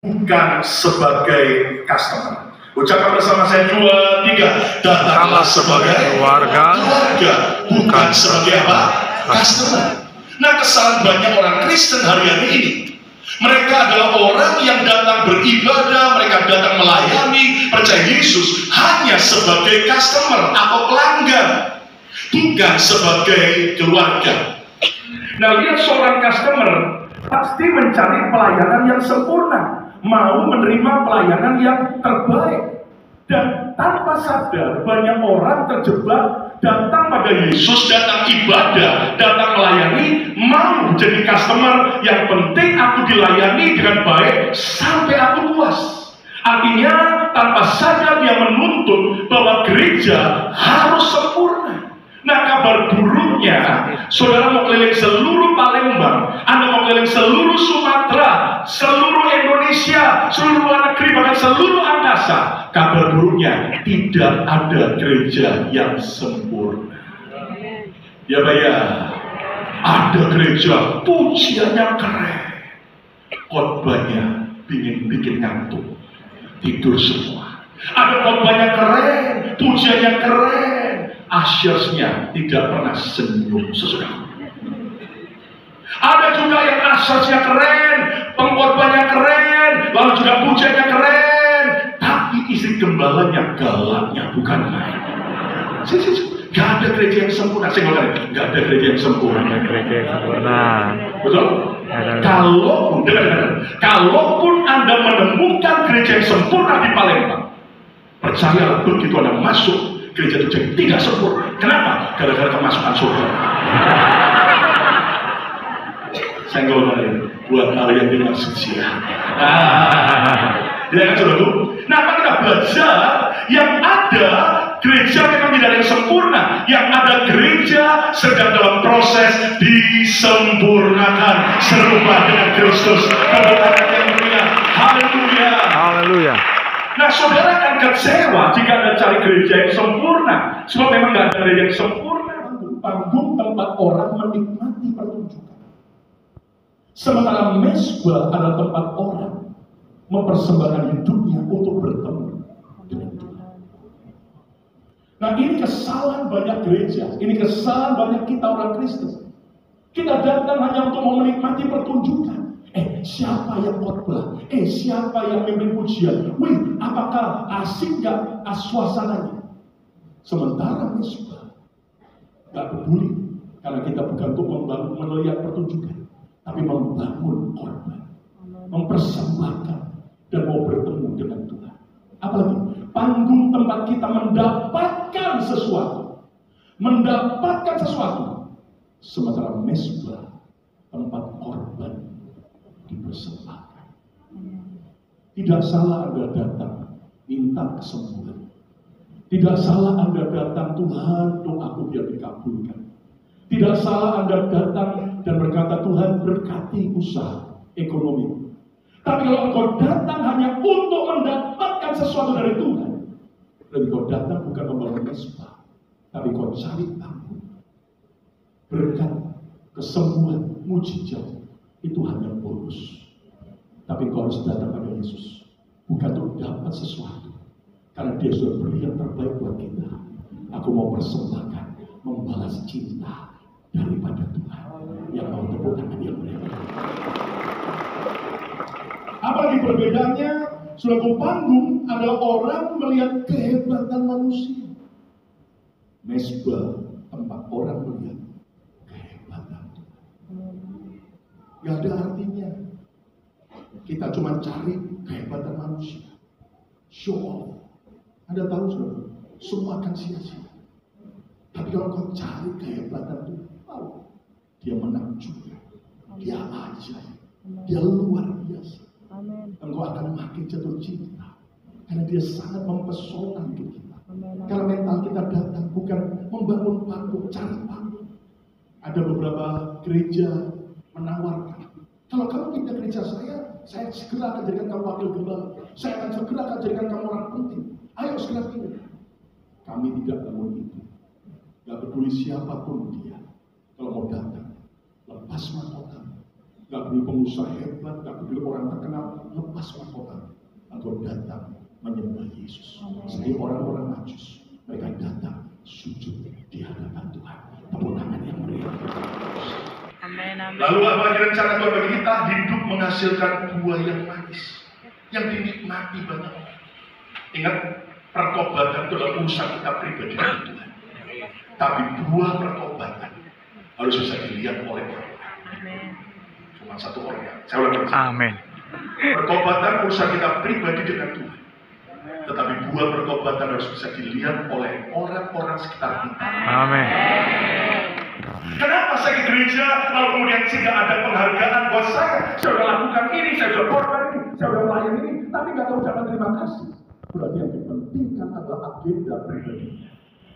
bukan sebagai customer. Ucapkan bersama saya 2, 3. Datanglah sebagai keluarga, bukan sebagai apa? Customer. Nah, kesalahan banyak orang Kristen hari ini. Mereka adalah orang yang datang beribadah, mereka datang melayani, percaya Yesus hanya sebagai customer atau pelanggan, bukan sebagai keluarga. Nah, lihat seorang customer pasti mencari pelayanan yang sempurna, mau menerima pelayanan yang terbaik. Dan tanpa sadar banyak orang terjebak datang pada Yesus, datang ibadah, datang melayani, mau jadi customer. Yang penting aku dilayani dengan baik sampai aku puas. Artinya tanpa sadar dia menuntut bahwa gereja harus sempurna. Nah, kabar buruknya, saudara mau keliling seluruh Palembang, Anda mau keliling seluruh Sumatera, seluruh Indonesia, seluruh luar negeri, bahkan seluruh angkasa. Kabar buruknya, tidak ada gereja yang sempurna. Ya, Pak ya, ada gereja pujiannya keren, khotbahnya bikin ngantuk, tidur semua. Ada khotbahnya keren, pujiannya keren, asyersnya tidak pernah senyum sesudah. Ada juga yang asyersnya keren, pengkhotbahnya keren, lalu juga pujiannya keren, tapi isi gembalanya galaknya bukan main. Gak ada gereja yang sempurna. Saya ngomong, gak ada gereja yang sempurna. Betul? Kalaupun Anda menemukan gereja yang sempurna di Palembang, percayalah begitu Anda masuk, gereja itu jadi tidak sempurna. Kenapa? Gara-gara kemasukan surga. Saya ngomong buat kalian di masjid. Ya kan saudaraku? Nah, maka kita belajar yang ada gereja memang tidak ada yang sempurna. Yang ada gereja sedang dalam proses disempurnakan serupa dengan Kristus. Kebenaran yang mulia. Haleluya. Haleluya. Nah, saudara akan kecewa jika Anda cari gereja yang sempurna. Sebab memang tidak ada gereja yang sempurna. Panggung tempat orang menikmati pertunjukan. Sementara mezbah adalah tempat orang mempersembahkan hidupnya untuk bertemu dengan Tuhan. Nah, ini kesalahan banyak gereja. Ini kesalahan banyak kita orang Kristen. Kita datang hanya untuk mau menikmati pertunjukan. Siapa yang khotbah? Siapa yang memimpin pujian? Wih, apakah asik gak suasananya? Sementara mezbah gak peduli, karena kita bukan untuk melihat pertunjukan, tapi membangun korban, mempersembahkan dan mau bertemu dengan Tuhan. Apalagi panggung tempat kita mendapatkan sesuatu, sementara mezbah tempat korban dipersembahkan. Tidak salah Anda datang minta kesembuhan. Tidak salah Anda datang, Tuhan doaku biar dikabulkan. Tidak salah Anda datang dan berkata, Tuhan berkati usaha ekonomi. Tapi kalau engkau datang hanya untuk mendapatkan sesuatu dari Tuhan, dan engkau datang bukan membangun mezbah, tapi engkau cari panggung, berkat, kesembuhan, mujizat, itu hanya bonus. Tapi engkau harus datang pada Yesus, bukan untuk dapat sesuatu, karena Dia sudah beri yang terbaik buat kita. Aku mau persembahkan, membalas cinta daripada Tuhan yang mau tepuk tangan yang mereka. Apalagi perbedaannya, suatu panggung adalah orang melihat kehebatan manusia. Mezbah tempat orang melihat kehebatan Tuhan. Gak ada artinya kita cuma cari kehebatan manusia, show off. Anda tahu saudara, semua akan sia-sia. Tapi kalau kau cari kehebatan Tuhan, Dia menang juga, Dia ajaib, Dia luar biasa. Engkau akan makin jatuh cinta, karena Dia sangat mempesona hidup kita. Karena mental kita datang bukan membangun panggung, cari panggung. Ada beberapa gereja menawarkan, kalau kamu pindah gereja saya segera akan jadikan kamu wakil gembala, saya akan segera akan jadikan kamu orang penting. Ayo segera pindah. Kami tidak bangun itu. Gak peduli siapapun dia, kalau mau datang, lepas mahkota. Gak peduli pengusaha hebat, gak peduli orang terkenal, lepas mahkota. engkau datang menyembah Yesus. Setiap orang-orang Majus, mereka datang sujud di hadapan Tuhan. Tepuk tangan yang meriah. Amin, amin. Lalu apalagi rencana Tuhan bagi kita? Hidup menghasilkan buah yang manis, yang dinikmati banyak orang. Ingat, pertobatan itu adalah urusan kita pribadi dengan Tuhan. Tapi buah pertobatan harus bisa dilihat oleh orang lain. Cuma satu orang yang saya ulangi. Amin. Pertobatan urusan kita pribadi dengan Tuhan. Tetapi buah pertobatan harus bisa dilihat oleh orang-orang sekitar kita. Amin. Kenapa saya ke gereja lalu kemudian tidak ada penghargaan buat saya? Saya sudah lakukan ini, saya sudah korban ini, saya sudah melayani ini, tapi nggak tahu ucapan terima kasih. Berarti yang dipentingkan adalah agenda pribadi.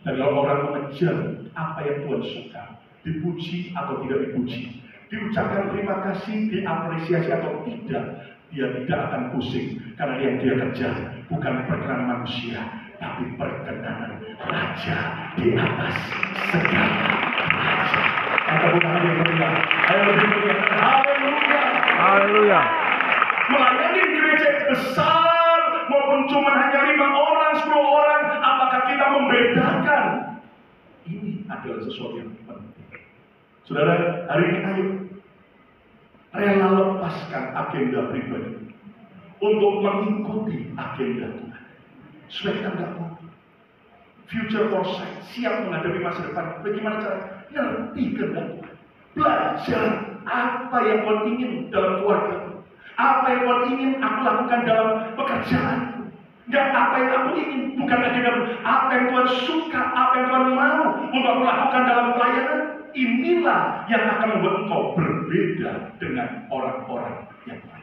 Dan kalau orang mengejar apa yang Tuhan suka, dipuji atau tidak dipuji, diucapkan terima kasih, diapresiasi atau tidak, dia tidak akan pusing. Karena yang dia kejar bukan perkenan manusia, tapi perkenan Raja di atas segala raja. Tepuk tangan yang meriah. Ayo lebih meriah. Haleluya. Haleluya. Melayani gereja besar maupun cuma hanya 5 orang, 10 orang, apakah kita membedakan? Ini adalah sesuatu yang penting. Saudara, hari ini ayo rela lepaskan agenda pribadi untuk mengikuti agenda Tuhan. Supaya kita nggak mau future foresight, siap menghadapi masa depan. Bagaimana cara? Ngerti kehendak Tuhan. Belajar apa yang Tuhan ingin dalam keluarga. Apa yang Tuhan ingin aku lakukan dalam pekerjaan. Enggak apa yang aku ingin, bukan agenda. Apa yang Tuhan suka, apa yang Tuhan mau untuk aku lakukan dalam pelayanan. Inilah yang akan membuat engkau berbeda dengan orang-orang yang lain.